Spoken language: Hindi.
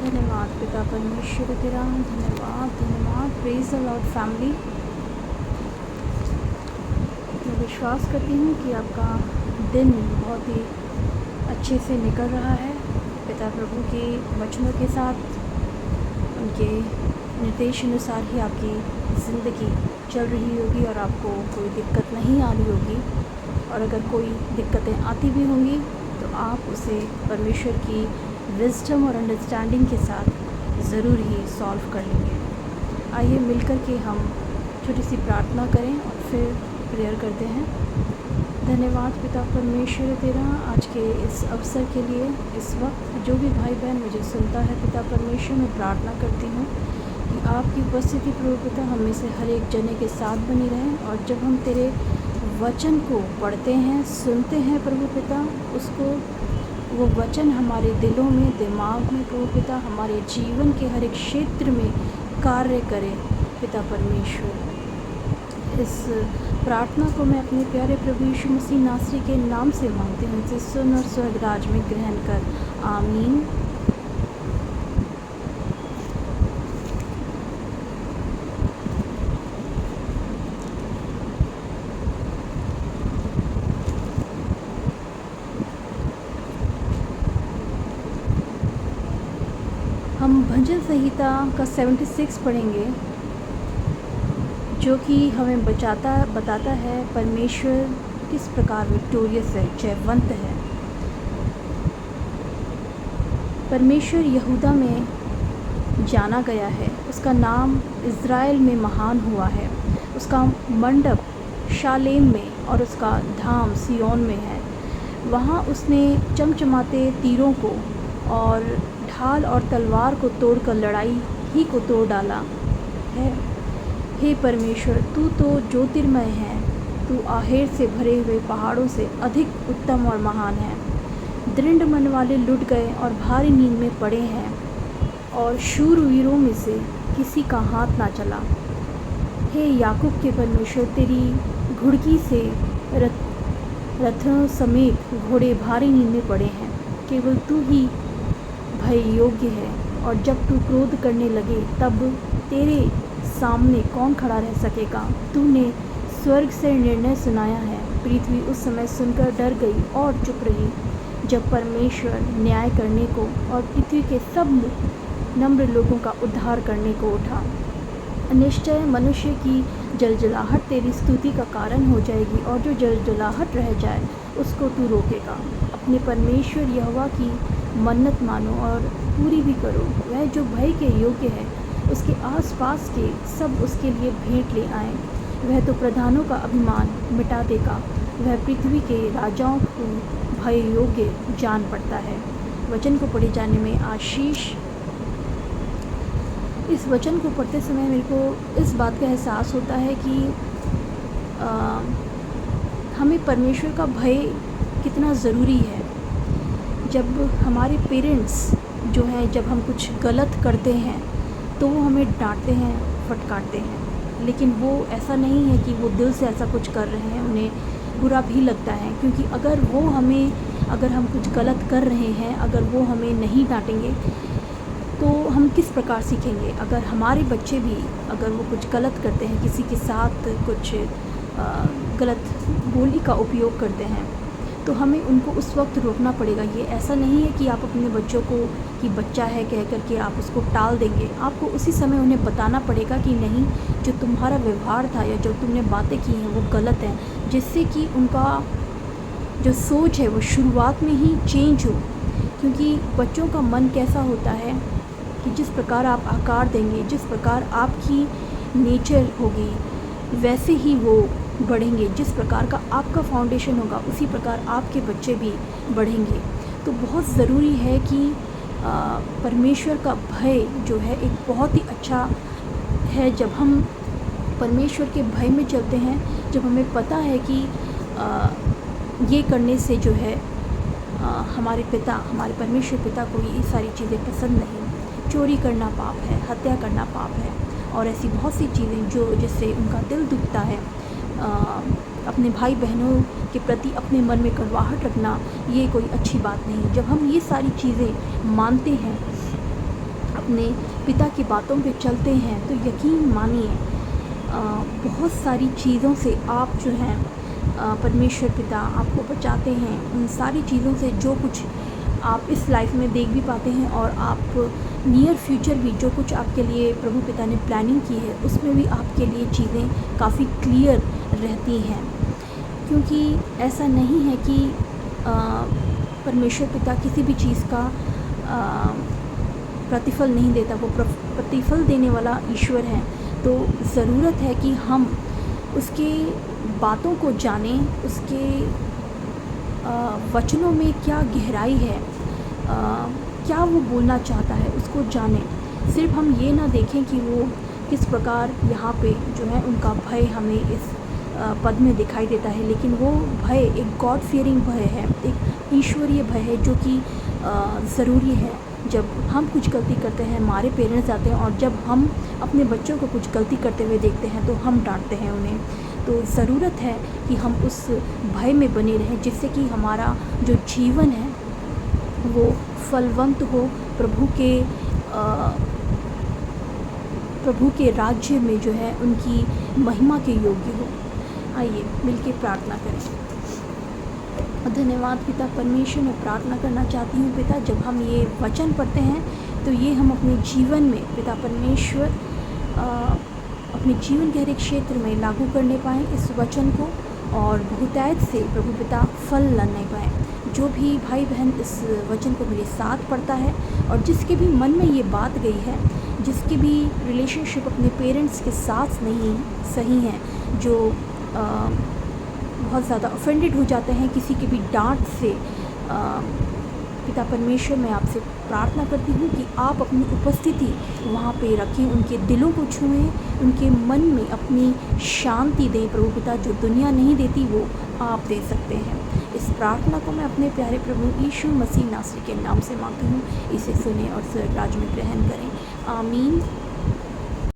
धन्यवाद पिता परमेश्वर तेरा, धन्यवाद धन्यवाद। Praise the Lord family. मैं विश्वास करती हूँ कि आपका दिन बहुत ही अच्छे से निकल रहा है पिता प्रभु के वचनों के साथ। उनके निर्देश अनुसार ही आपकी ज़िंदगी चल रही होगी और आपको कोई दिक्कत नहीं आ रही होगी। और अगर कोई दिक्कतें आती भी होंगी तो आप उसे परमेश्वर की विजडम और अंडरस्टैंडिंग के साथ ज़रूर ही सॉल्व कर लेंगे। आइए मिलकर के हम छोटी सी प्रार्थना करें और फिर प्रेयर करते हैं। धन्यवाद पिता परमेश्वर तेरा आज के इस अवसर के लिए। इस वक्त जो भी भाई बहन मुझे सुनता है पिता परमेश्वर, मैं प्रार्थना करती हूँ कि आपकी उपस्थिति प्रभु पिता हम में से हर एक जने के साथ बनी रहे। और जब हम तेरे वचन को पढ़ते हैं, सुनते हैं प्रभु पिता, उसको वो वचन हमारे दिलों में, दिमाग में प्रभु पिता, हमारे जीवन के हर एक क्षेत्र में कार्य करे पिता परमेश्वर। इस प्रार्थना को मैं अपने प्यारे प्रभु यीशु मसीह नासरी के नाम से मांगती हूँ। इसे सुन और स्वर्ग राज में ग्रहण कर, आमीन। हम भजन संहिता का 76 पढ़ेंगे, जो कि हमें बताता है परमेश्वर किस प्रकार विक्टोरियस है, जयवंत है। परमेश्वर यहूदा में जाना गया है, उसका नाम इज़राइल में महान हुआ है। उसका मंडप शालेम में और उसका धाम सियोन में है। वहाँ उसने चमचमाते तीरों को और ढाल और तलवार को तोड़कर लड़ाई ही को तोड़ डाला है। हे परमेश्वर, तू तो ज्योतिर्मय है, तू आहेर से भरे हुए पहाड़ों से अधिक उत्तम और महान है। दृढ़ मन वाले लुट गए और भारी नींद में पड़े हैं, और शूरवीरों में से किसी का हाथ ना चला। हे याकूब के परमेश्वर, तेरी घुड़की से रथों समेत घोड़े भारी नींद में पड़े हैं। केवल तू ही भय योग्य है, और जब तू क्रोध करने लगे तब तेरे सामने कौन खड़ा रह सकेगा। तूने स्वर्ग से निर्णय सुनाया है, पृथ्वी उस समय सुनकर डर गई और चुप रही, जब परमेश्वर न्याय करने को और पृथ्वी के सब नम्र लोगों का उद्धार करने को उठा। निश्चय मनुष्य की जलजलाहट तेरी स्तुति का कारण हो जाएगी, और जो जलजलाहट रह जाए उसको तू रोकेगा। अपने परमेश्वर यहोवा की मन्नत मानो और पूरी भी करो। वह जो भय के योग्य है, उसके आसपास के सब उसके लिए भेंट ले आएं। वह तो प्रधानों का अभिमान मिटा देगा। वह पृथ्वी के राजाओं को भय योग्य जान पड़ता है। वचन को पढ़े जाने में आशीष। इस वचन को पढ़ते समय मेरे को इस बात का एहसास होता है कि हमें परमेश्वर का भय कितना ज़रूरी है। जब हमारे पेरेंट्स जो हैं, जब हम कुछ गलत करते हैं तो वो हमें डांटते हैं, फटकारते हैं, लेकिन वो ऐसा नहीं है कि वो दिल से ऐसा कुछ कर रहे हैं। उन्हें बुरा भी लगता है, क्योंकि अगर हम कुछ गलत कर रहे हैं, अगर वो हमें नहीं डांटेंगे तो हम किस प्रकार सीखेंगे। अगर हमारे बच्चे भी अगर वो कुछ गलत करते हैं, किसी के साथ कुछ गलत बोली का उपयोग करते हैं, तो हमें उनको उस वक्त रोकना पड़ेगा। ये ऐसा नहीं है कि आप अपने बच्चों को कि बच्चा है कह कर के आप उसको टाल देंगे। आपको उसी समय उन्हें बताना पड़ेगा कि नहीं, जो तुम्हारा व्यवहार था या जो तुमने बातें की हैं वो गलत हैं, जिससे कि उनका जो सोच है वो शुरुआत में ही चेंज हो। क्योंकि बच्चों का मन कैसा होता है कि जिस प्रकार आप आकार देंगे, जिस प्रकार आपकी नेचर होगी, वैसे ही वो बढ़ेंगे। जिस प्रकार का आपका फाउंडेशन होगा, उसी प्रकार आपके बच्चे भी बढ़ेंगे। तो बहुत ज़रूरी है कि परमेश्वर का भय जो है एक बहुत ही अच्छा है। जब हम परमेश्वर के भय में चलते हैं, जब हमें पता है कि ये करने से जो है हमारे परमेश्वर पिता को ये सारी चीज़ें पसंद नहीं। चोरी करना पाप है, हत्या करना पाप है, और ऐसी बहुत सी चीज़ें जिससे उनका दिल दुखता है। अपने भाई बहनों के प्रति अपने मन में कड़वाहट रखना, ये कोई अच्छी बात नहीं। जब हम ये सारी चीज़ें मानते हैं अपने पिता की बातों पे चलते हैं तो यकीन मानिए बहुत सारी चीज़ों से आप जो हैं परमेश्वर पिता आपको बचाते हैं। उन सारी चीज़ों से जो कुछ आप इस लाइफ में देख भी पाते हैं और आप नियर फ्यूचर भी जो कुछ आपके लिए प्रभु पिता ने प्लानिंग की है उसमें भी आपके लिए चीज़ें काफ़ी क्लियर रहती हैं। क्योंकि ऐसा नहीं है कि परमेश्वर पिता किसी भी चीज़ का प्रतिफल नहीं देता, वो प्रतिफल देने वाला ईश्वर है। तो ज़रूरत है कि हम उसके बातों को जानें, उसके वचनों में क्या गहराई है, क्या वो बोलना चाहता है उसको जानें। सिर्फ हम ये ना देखें कि वो किस प्रकार यहाँ पे जो है उनका भय हमें इस पद में दिखाई देता है, लेकिन वो भय एक गॉड फियरिंग भय है, एक ईश्वरीय भय है जो कि ज़रूरी है। जब हम कुछ गलती करते हैं, हमारे पेरेंट्स आते हैं, और जब हम अपने बच्चों को कुछ गलती करते हुए देखते हैं तो हम डांटते हैं उन्हें। तो ज़रूरत है कि हम उस भय में बने रहें जिससे कि हमारा जो जीवन है वो फलवंत हो, प्रभु के राज्य में जो है उनकी महिमा के योग्य हो। आइए मिलके प्रार्थना करें। धन्यवाद पिता परमेश्वर, मैं प्रार्थना करना चाहती हूँ पिता, जब हम ये वचन पढ़ते हैं तो ये हम अपने जीवन में पिता परमेश्वर अपने जीवन के हर एक क्षेत्र में लागू करने पाएँ इस वचन को, और बहुतायत से प्रभु पिता फल लाने पाएँ। जो भी भाई बहन इस वचन को मेरे साथ पढ़ता है और जिसके भी मन में ये बात गई है, जिसकी भी रिलेशनशिप अपने पेरेंट्स के साथ नहीं सही है, जो बहुत ज़्यादा ऑफेंडेड हो जाते हैं किसी के भी डांट से, पिता परमेश्वर मैं आपसे प्रार्थना करती हूँ कि आप अपनी उपस्थिति वहाँ पे रखें, उनके दिलों को छुएं, उनके मन में अपनी शांति दें प्रभु पिता, जो दुनिया नहीं देती वो आप दे सकते हैं। इस प्रार्थना को मैं अपने प्यारे प्रभु यीशु मसीह नासरी के नाम से मांगती हूँ, इसे सुने और स्वर्ग राज्य में ग्रहण करें। आमीन।